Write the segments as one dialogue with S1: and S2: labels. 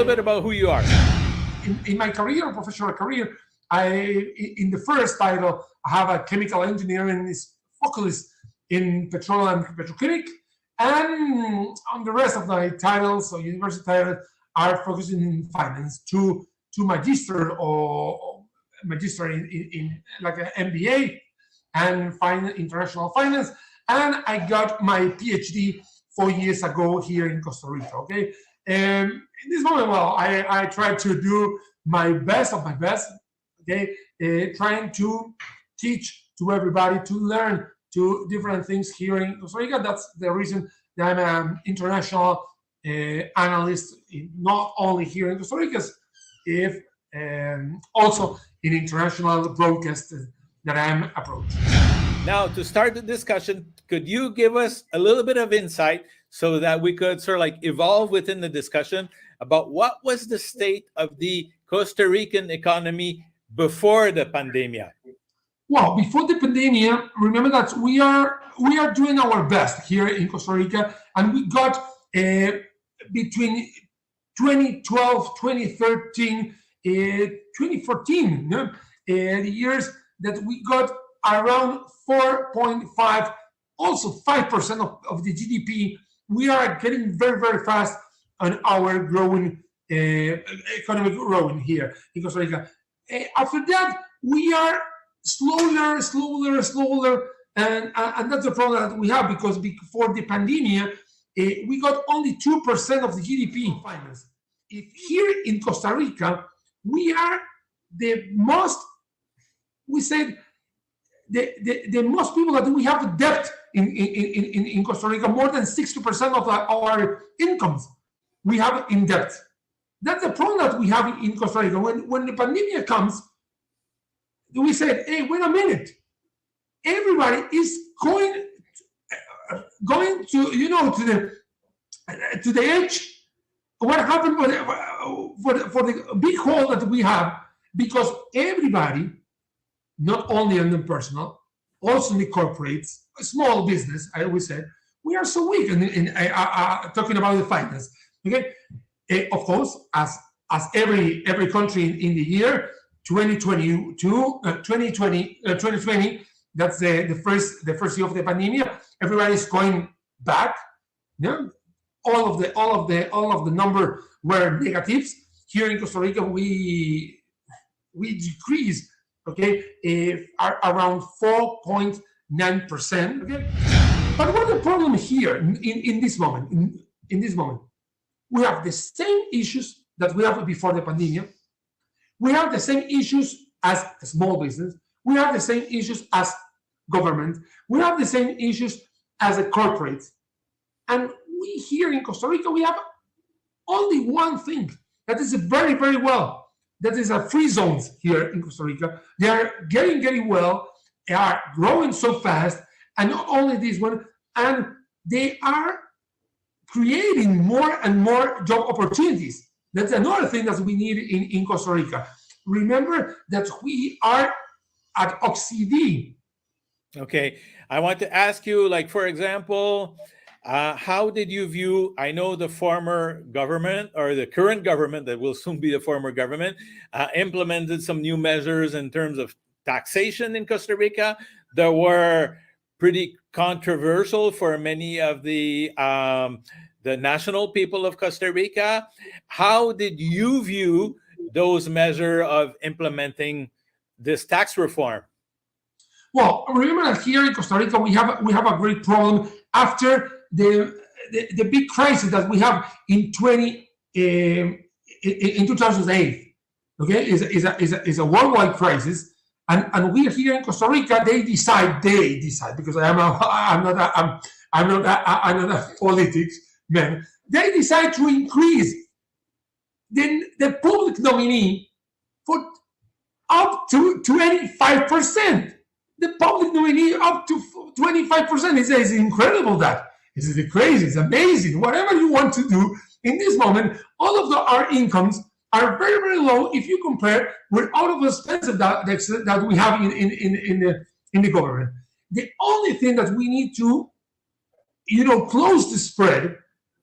S1: little bit about who you are.
S2: In my career, professional career, in the first title, I have a chemical engineering focus in petroleum and petrochemical, and on the rest of my titles, so university titles, are focusing in finance, to magister or magister in like an MBA and international finance, and I got my PhD 4 years ago here in Costa Rica. Okay, in this moment, well, I try to do my best of my best. Okay, trying to teach to everybody, to learn to different things here in Costa Rica. That's the reason that I'm an international analyst, not only here in Costa Rica, if also in international broadcast that I'm approaching.
S1: Now, to start the discussion, could you give us a little bit of insight so that we could sort of like evolve within the discussion about what was the state of the Costa Rican economy before the pandemic?
S2: Well, before the pandemic, remember that we are doing our best here in Costa Rica, and we got between 2012, 2013, 2014, the years that we got around 4.5, also 5% of the GDP. We are getting very, very fast on our growing economic growing here in Costa Rica. After that, we are slower, and that's the problem that we have, because before the pandemic, we got only 2% of the GDP finance. If here in Costa Rica, we are the most, we said, the most people that we have debt in Costa Rica, more than 60% of our incomes we have in debt. That's the problem that we have in Costa Rica. When the pandemic comes, we said, hey, wait a minute. Everybody is going to the edge. What happened for the big hole that we have, because everybody, not only in the personal, also in the corporates, small business, I always said, we are so weak in talking about the finance. Okay, of course, as every country in the year 2020, that's the first year of the pandemic. Everybody is going back. Yeah, all of the number were negatives. Here in Costa Rica, we decreased, okay, around 4.9%. Okay, but what's the problem here in this moment? In this moment, we have the same issues that we have before the pandemic. We have the same issues as a small business. We have the same issues as government. We have the same issues as a corporate. And we here in Costa Rica, we have only one thing that is very, very well. That is a free zones here in Costa Rica. They are getting well. They are growing so fast. And not only this one, and they are creating more and more job opportunities. That's another thing that we need in Costa Rica. Remember that we are at OCDE.
S1: Okay, I want to ask you, like, for example, how did you view, I know the former government, or the current government that will soon be the former government, implemented some new measures in terms of taxation in Costa Rica that were pretty controversial for many of the national people of Costa Rica. How did you view those measures of implementing this tax reform?
S2: Well, remember that here in Costa Rica we have a great problem after the big crisis that we have in 2008. Okay, is a worldwide crisis, and we here in Costa Rica they decide because I'm not a politics man. They decide to increase the public nominee for up to 25%. The public nominee up to 25%. It's incredible. That is crazy. It's amazing. Whatever you want to do in this moment, all of our incomes are very, very low if you compare with all of the expenses that we have in the government. The only thing that we need to, close the spread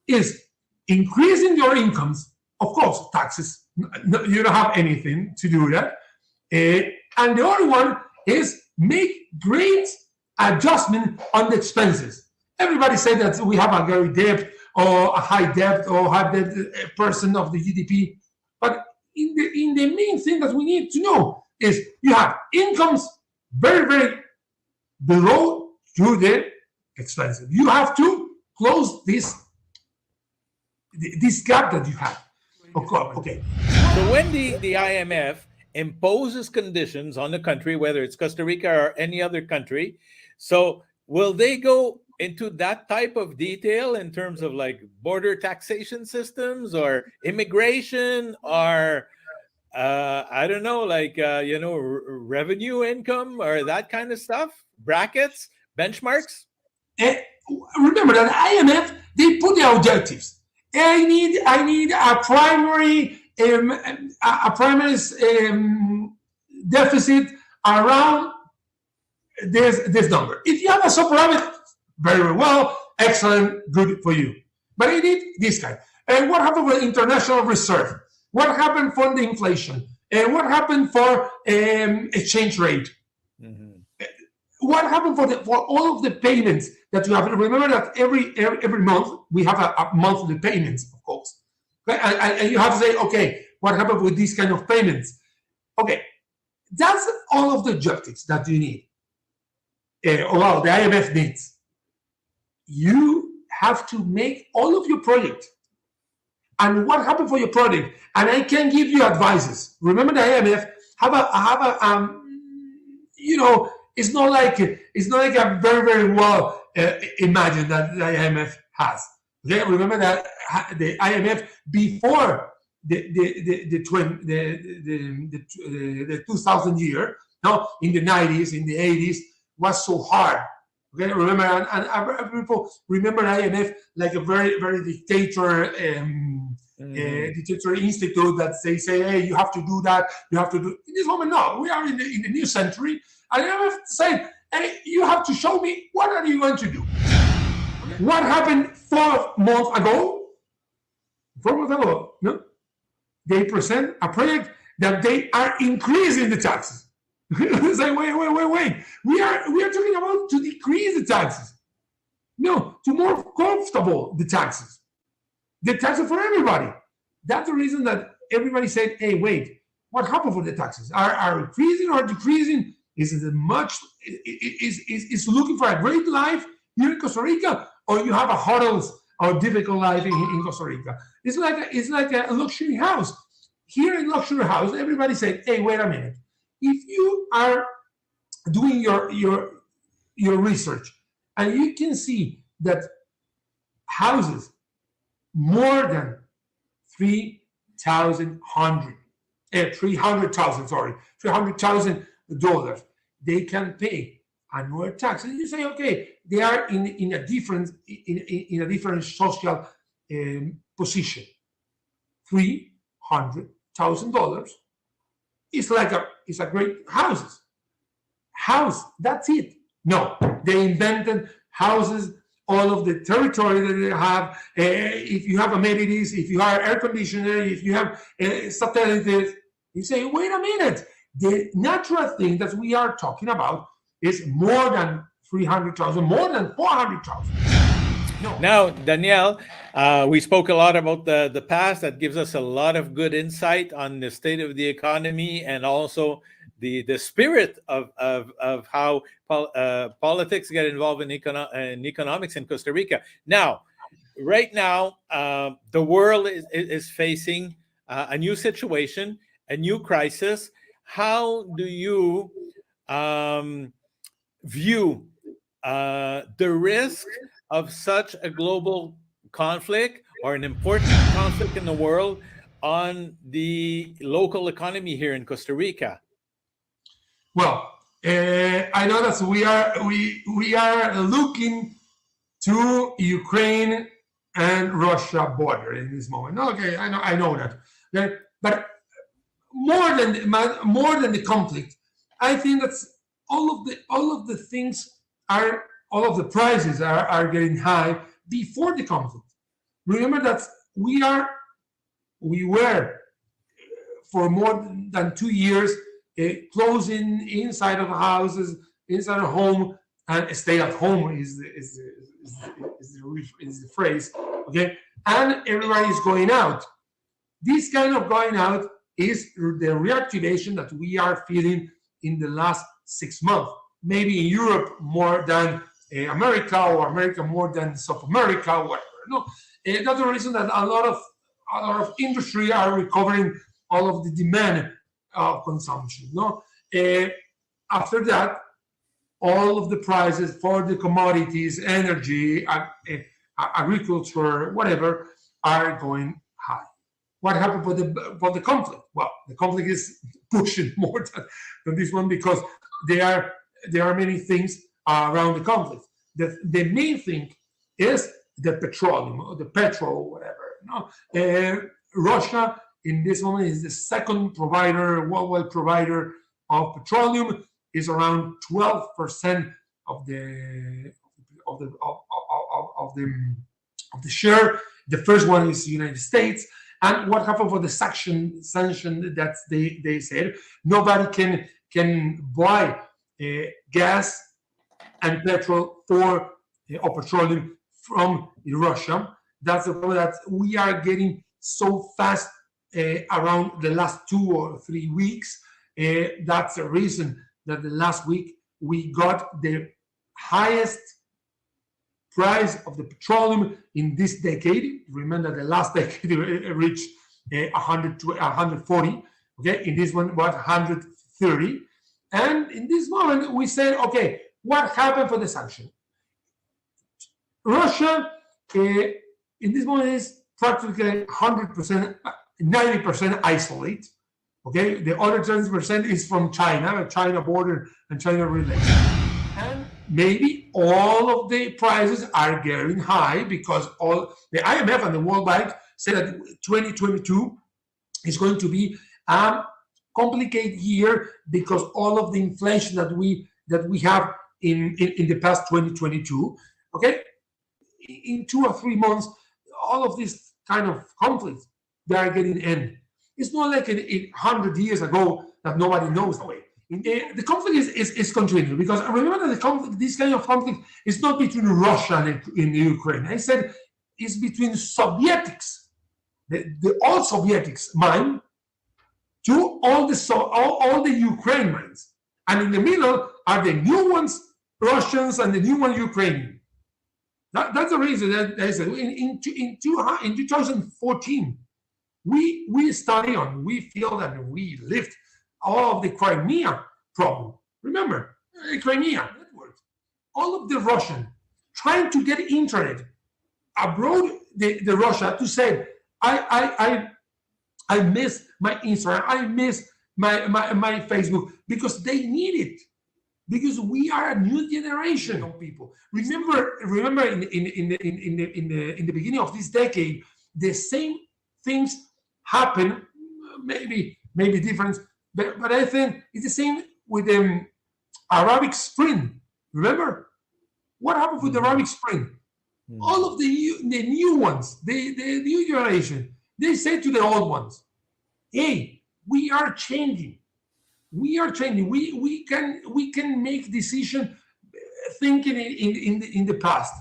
S2: is increasing your incomes of course, taxes. No, you don't have anything to do that. And the other one is make great adjustment on the expenses. Everybody said that we have a very debt or a high debt or high debt percent of the GDP. But in the main thing that we need to know is you have incomes very, very below to the expenses. You have to close this gap that you have. Okay.
S1: So when the IMF imposes conditions on the country, whether it's Costa Rica or any other country, so will they go into that type of detail in terms of like border taxation systems or immigration or I don't know, like revenue income or that kind of stuff, brackets, benchmarks?
S2: Remember that IMF, they put the objectives. I need a primary deficit around this number. If you have a superávit, very well, excellent, good for you. But I need this kind. And what happened with international reserve? What happened for the inflation? And what happened for exchange rate? Mm-hmm. What happened for all of the payments that you have? Remember that every month we have a monthly payments, of course. Okay? And you have to say, okay, what happened with these kind of payments? Okay, that's all of the objectives that you need. Well, the IMF needs. You have to make all of your projects. And what happened for your project? And I can give you advices. Remember, the IMF it's not like a very, very well imagined that the IMF has. Okay? Remember that the IMF before the 2000 year, now in the 90s, in the 80s, was so hard. Okay, remember, and people remember IMF like a very, very dictator institute that they say, hey, you have to do that, you have to do. In this moment, no, we are in the new century, and IMF said, hey, you have to show me what are you going to do. What happened 4 months ago? 4 months ago, no, they present a project that they are increasing the taxes. It's like, wait. We are talking about to decrease the taxes. No, to more comfortable the taxes. The taxes for everybody. That's the reason that everybody said, hey, wait, what happened for the taxes? Are increasing or decreasing? Is it much? Is looking for a great life here in Costa Rica, or you have a hurdles or difficult life in Costa Rica? It's like a luxury house. Here in luxury house, everybody said, hey, wait a minute. If you are doing your research and you can see that houses more than $300,000, they can pay annual tax. And you say, okay, they are in a different social position. $300,000. It's a great house. That's it. No, they invented houses, all of the territory that they have. If you have amenities, if you have air conditioner, if you have satellites, you say, wait a minute. The natural thing that we are talking about is more than 300,000, more than 400,000. No.
S1: Now, Daniel, we spoke a lot about the past. That gives us a lot of good insight on the state of the economy and also the spirit of how politics get involved in economics in Costa Rica. Now, right now, the world is facing a new situation, a new crisis. How do you view the risk of such a global conflict or an important conflict in the world on the local economy here in Costa Rica?
S2: Well, I know that we are looking to Ukraine and Russia border in this moment. Okay, I know that. Okay? But more than the conflict, I think that all of the things are. All of the prices are getting high before the conflict. Remember that we are we were for more than 2 years closing inside of houses, inside of home, and stay at home is the phrase, okay? And everybody is going out. This kind of going out is the reactivation that we are feeling in the last 6 months. Maybe in Europe more than America, or America more than South America, whatever. No, that's the reason that a lot of industry are recovering all of the demand of consumption. No, after that, all of the prices for the commodities, energy, agriculture, whatever, are going high. What happened for the conflict? Well, the conflict is pushing more than this one, because there are many things around the conflict. The main thing is the petroleum, or the petrol, whatever. No? Russia in this moment is the second worldwide provider of petroleum. Is around 12% of the share. The first one is the United States. And what happened for the sanction that they said nobody can buy gas and petrol or petroleum from Russia. That's the problem that we are getting so fast around the last 2 or 3 weeks. That's the reason that the last week we got the highest price of the petroleum in this decade. Remember, the last decade reached 100 to 140. Okay, in this one was 130. And in this moment, we said, okay, what happened for the sanction? Russia, in this moment, is practically 100%, 90% isolate. Okay, the other 20% is from China border and China relations. And maybe all of the prices are getting high because all the IMF and the World Bank said that 2022 is going to be a complicated year because all of the inflation that we have in the past 2022. Okay, in 2 or 3 months, all of these kind of conflicts, they are getting end. It's not like 100 years ago that nobody knows the way. The conflict is continuing, because remember that this kind of conflict is not between Russia and Ukraine. I said it's between Sovietics, the old Sovietics mind, to all the Ukraine minds, and in the middle are the new ones, Russians, and the new one, Ukrainian. That's the reason that I said in 2014. We study on, we feel that we lived all of the Crimea problem. Remember, Crimea network, all of the Russian trying to get internet abroad the Russia to say, I miss my Instagram, I miss my Facebook, because they need it. Because we are a new generation of people. Remember in the beginning of this decade, the same things happen, maybe different, but I think it's the same with the Arabic Spring. Remember what happened with the Arabic Spring? All of the new ones, the new generation, they say to the old ones, "Hey, we are changing. We are changing. We can make decision thinking in the past."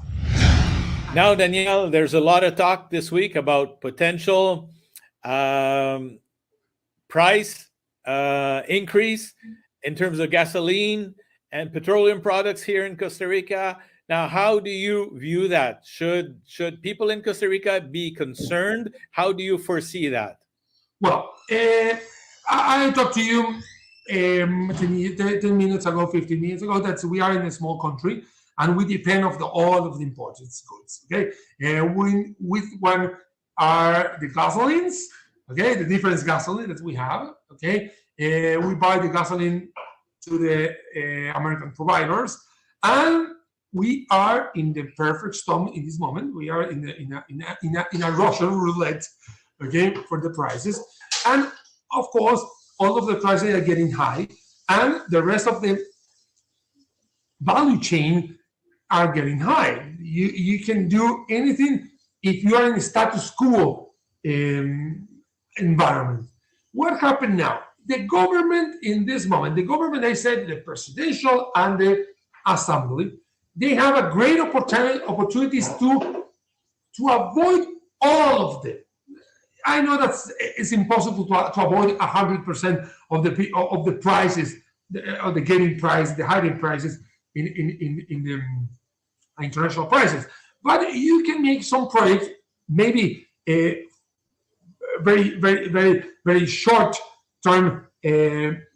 S1: Now, Daniel, there's a lot of talk this week about potential price increase in terms of gasoline and petroleum products here in Costa Rica. Now, how do you view that? Should people in Costa Rica be concerned? How do you foresee that?
S2: Well, I talked to you 10 minutes ago, 15 minutes ago, that we are in a small country and we depend on all of the imported goods. Okay, with one are the gasolines. Okay, the different gasoline that we have. Okay, we buy the gasoline to the American providers, and we are in the perfect storm in this moment. We are in a Russian roulette. Okay, for the prices, and of course, all of the prices are getting high, and the rest of the value chain are getting high. You can do anything if you are in a status quo environment. What happened now? The government in this moment, the government, I said, the presidential and the assembly, they have a great opportunities to avoid all of them. I know that it's impossible to avoid 100% of the prices, of the getting price, the hiring prices in the international prices. But you can make some projects, maybe very short term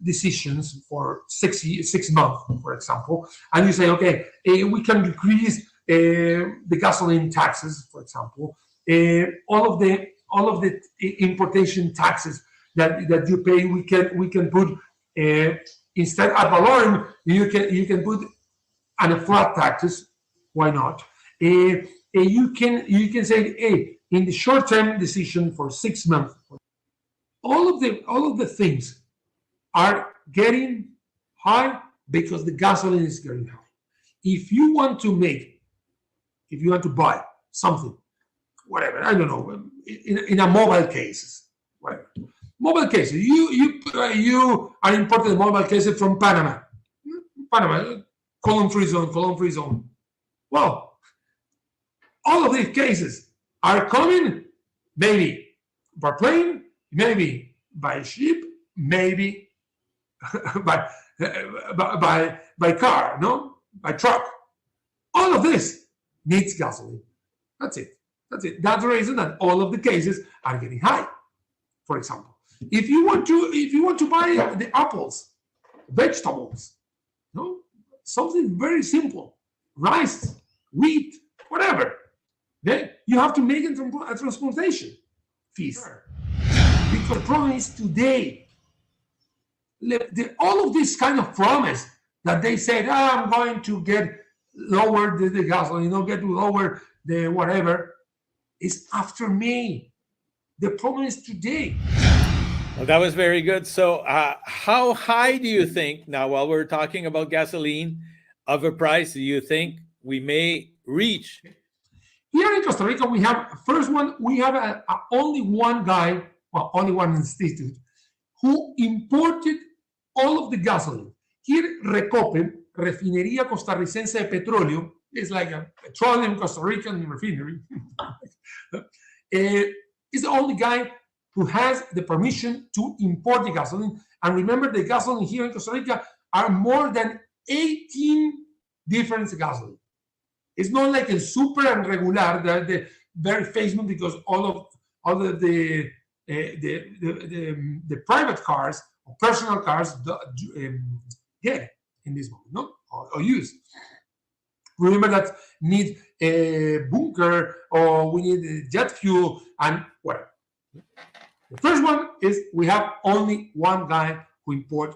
S2: decisions for 6 months, for example, and you say, okay, we can decrease the gasoline taxes, for example, all of the importation taxes that you pay, we can put instead ad valorem, you can put on a flat taxes. Why not? You can say, hey, in the short term decision for 6 months, all of the things are getting high because the gasoline is getting high. If you want to buy something, whatever, I don't know, in a mobile cases, whatever. Mobile cases, you are importing mobile cases from Panama, column free zone. Well, all of these cases are coming maybe by plane, maybe by ship, maybe by car, no, by truck. All of this needs gasoline. That's it. That's the reason that all of the cases are getting high. For example, if you want to buy the apples, vegetables, no, something very simple, rice, wheat, whatever, then you have to make it from a transportation fees. Because the problem is today, all of this kind of promise that they said, I'm going to lower the gasoline, get to lower the whatever, is after May. The problem is today.
S1: Well, that was very good. So how high do you think, now while we're talking about gasoline, of a price do you think we may reach?
S2: Here in Costa Rica, we have only one guy, only one institute, who imported all of the gasoline. Here, Recope, Refinería Costarricense de Petróleo, is like a petroleum Costa Rican refinery. Is the only guy who has the permission to import the gasoline. And remember, the gasoline here in Costa Rica are more than 18 different gasoline. It's not like a super and regular, they're very famous because all of the private cars or personal cars get in this moment, no? Or use. Remember that need a bunker or we need jet fuel and whatever. The first one is we have only one guy who import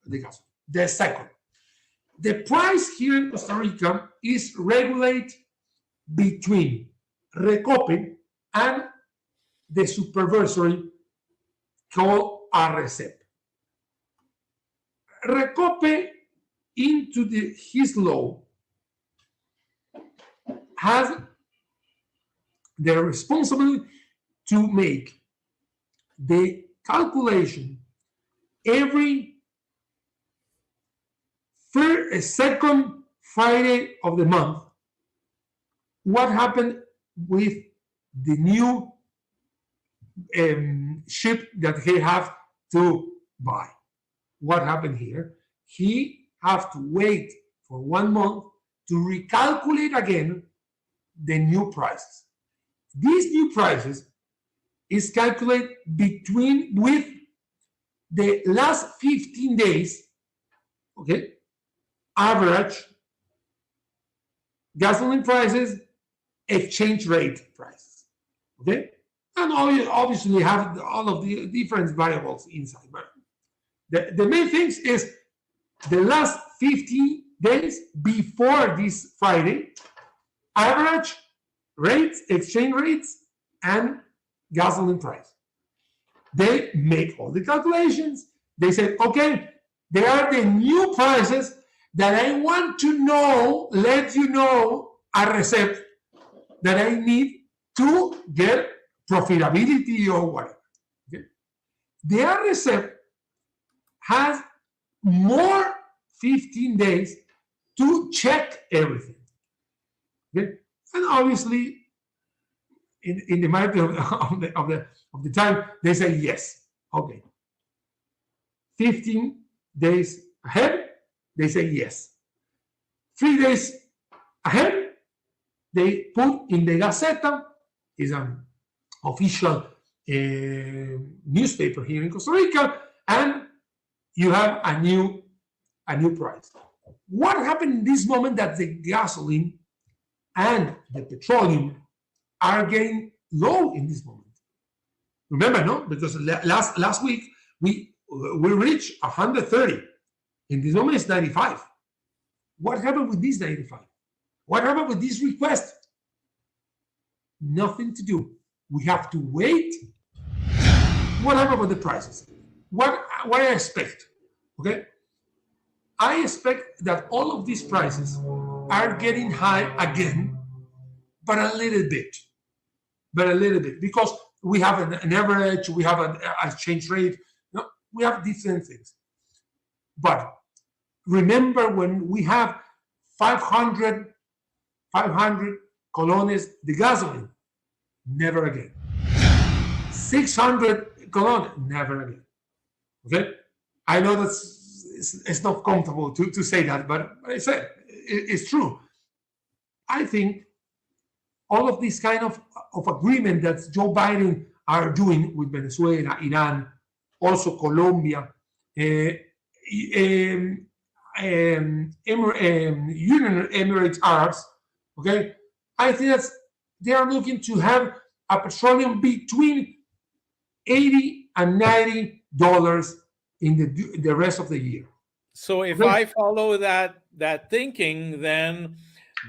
S2: the gas. The second, the price here in Costa Rica is regulated between Recope and the supervisory called ARRECEP. Recope into his law has the responsibility to make the calculation every second Friday of the month. What happened with the new ship that he have to buy? What happened here? He have to wait for 1 month to recalculate again the new prices. These new prices is calculated with the last 15 days, okay, average gasoline prices, exchange rate prices, okay? And obviously have all of the different variables inside. But the main things is the last 50 days before this Friday, average rates, exchange rates, and gasoline price. They make all the calculations. They said, okay, they are the new prices that I want to know, let you know, ARRECEP, that I need to get profitability or whatever. Okay? The RSF has more 15 days to check everything. Okay? And obviously, in the matter of the time, they say yes. Okay. 15 days ahead, they say yes. 3 days ahead, they put in the Gaceta, is an official newspaper here in Costa Rica, and you have a new price. What happened in this moment that the gasoline and the petroleum are getting low in this moment? Remember, no? Because last week we reached 130. In this moment it's 95. What happened with this 95? What happened with this request? Nothing to do. We have to wait. What happened with the prices? What I expect? Okay, I expect that all of these prices are getting high again, but a little bit, because we have an average, we have an exchange rate, no, we have different things. But remember, when we have 500 colones de gasoline, never again. 600 colones, never again. Okay, I know it's not comfortable to say that, but I said it's true. I think all of these kind of agreement that Joe Biden are doing with Venezuela, Iran, also Colombia, United Emirates Arabs, okay, I think that they are looking to have a petroleum between $80 and $90 in the rest of the year.
S1: So if I follow that thinking, then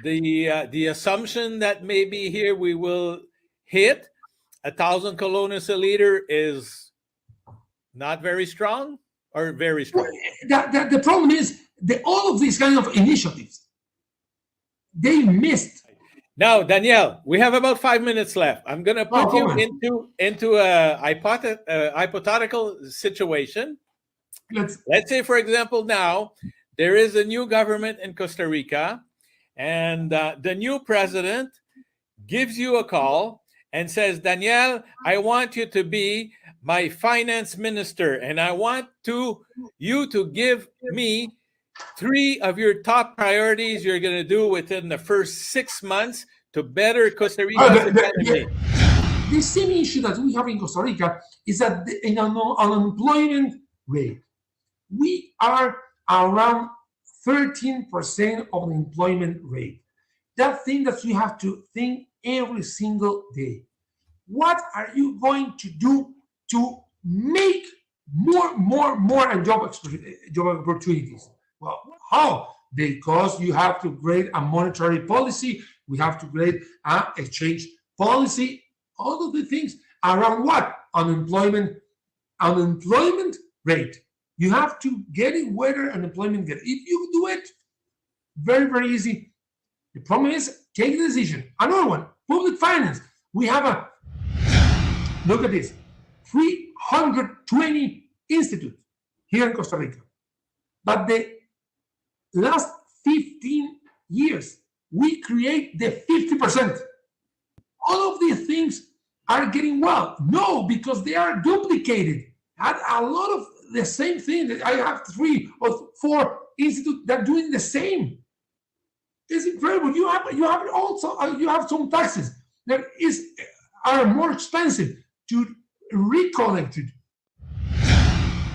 S1: the assumption that maybe here we will hit 1,000 colones a liter is not very strong or very strong.
S2: The problem is that all of these kind of initiatives, they missed.
S1: Now, Daniel, we have about 5 minutes left. I'm going to put you into a hypothetical situation. Let's say, for example, now there is a new government in Costa Rica, and the new president gives you a call and says, Daniel, I want you to be my finance minister, and I want you to give me 3 of your top priorities you're going to do within the first 6 months to better Costa Rica's economy.
S2: The same issue that we have in Costa Rica is that in an unemployment rate, we are around 13% of the employment rate. That thing that you have to think every single day. What are you going to do to make more and job opportunities? Well, how? Because you have to create a monetary policy, we have to create an exchange policy, all of the things around what? Unemployment rate. You have to get it whether unemployment get. If you do it, very, very easy. The problem is, take the decision. Another one, public finance. We have look at this, 320 institutes here in Costa Rica. But the last 15 years, we create the 50%. All of these things are getting well. No, because they are duplicated. And a lot of the same thing. I have 3 or 4 institutes that are doing the same. It's incredible. You have also you have some taxes that are more expensive to recollect it.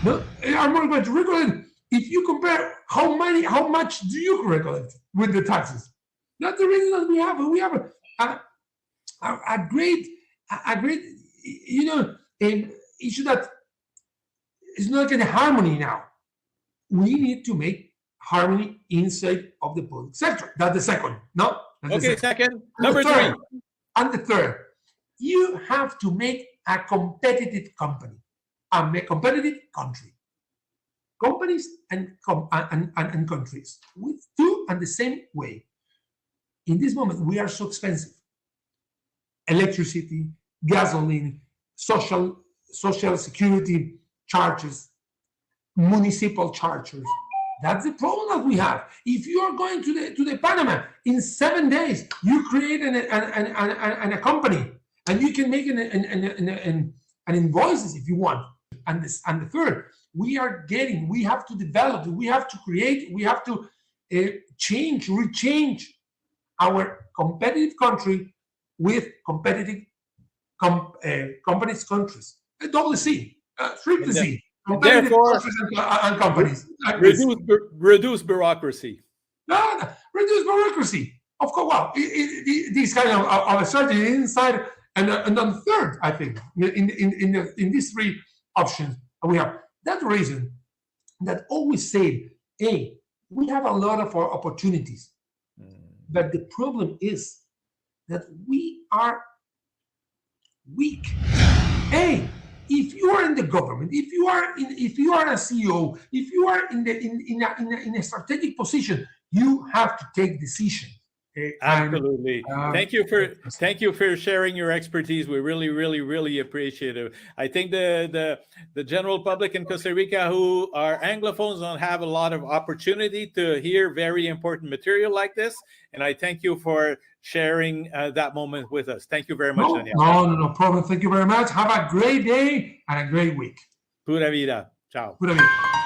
S2: No, are more expensive to recollect. If you compare how much do you recollect with the taxes? That's the reason that we have a great issue that is not in harmony now. We need to make harmony inside of the public sector. That's the second. No?
S1: Okay, second. Number 3.
S2: And the third, you have to make a competitive company, a competitive country. Companies and countries with two and the same way. In this moment, we are so expensive. Electricity, gasoline, social social security charges, municipal charges. That's the problem that we have. If you are going to the Panama in 7 days, you create a company, and you can make an invoices if you want. And the third, we have to develop, we have to create, we have to rechange our competitive country with competitive companies countries. Double C, triple C.
S1: Therefore,
S2: and companies.
S1: reduce bureaucracy.
S2: No, reduce bureaucracy. Of course, well, these kind of a strategy inside, and then third, I think, in these three options, we have that reason that always say, hey, we have a lot of opportunities, but the problem is that we are weak. Hey, if you are in the government, if you are a CEO, if you are in a strategic position, you have to take decisions.
S1: Absolutely. Thank you for sharing your expertise. We really appreciate it. I think the general public in Costa Rica who are Anglophones don't have a lot of opportunity to hear very important material like this. And I thank you for sharing that moment with us. Thank you very much, Daniel.
S2: No problem. Thank you very much. Have a great day and a great week.
S1: Pura vida. Ciao.
S2: Pura vida.